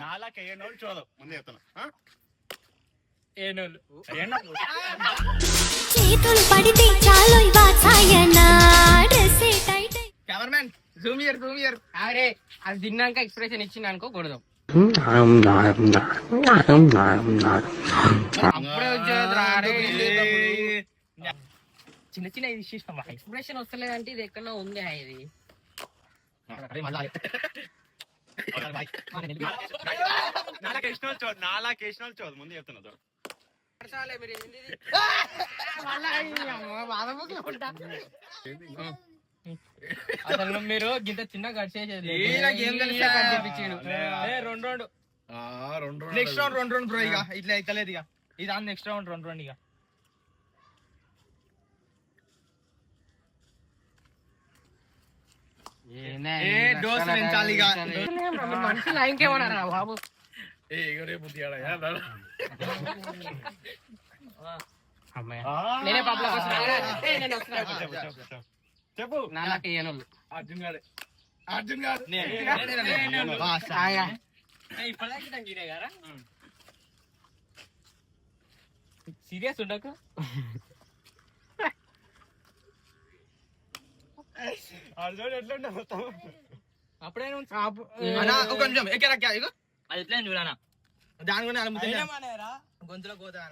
నాలాకి ఏనోళ్ళు చూడదు ముందు చెప్తున్నా. చేతులు పడితే చాలు కెమెరామెన్ జూమ్ ఇయర్ అరే అది తిన్నాక ఎక్స్ప్రెషన్ ఇచ్చింది అనుకో కొడదాం. అప్పుడే వచ్చేది చిన్న చిన్న ఇది ఇష్టం ఎక్స్ప్రెషన్ వస్తలేదంటే ఇది ఎక్కడో ఉంది ఇది నాలాకేసినోళ్ళు చూడదు ముందు చెప్తున్నా. అసలు మీరు గింత చిన్న కట్ చేసేది నెక్స్ట్ రౌండ్ రెండు బ్రో. ఇక ఇట్లా ఎక్కలేదు ఇక ఇది నెక్స్ట్ రౌండ్ రెండు ఇక డోస్ పెంచాలి ఇక మనుషులు ఇంకేమన్నారా బాబు. నేనే పాపలో చెప్పు. నాలాకి ఏనోళ్ళు అర్జున్ గారు సీరియస్ ఉండకు. అర్జున్ ఎట్లా అప్పుడే అది ఎట్లా చూడనా దాని కూడా గొంతులో పోతా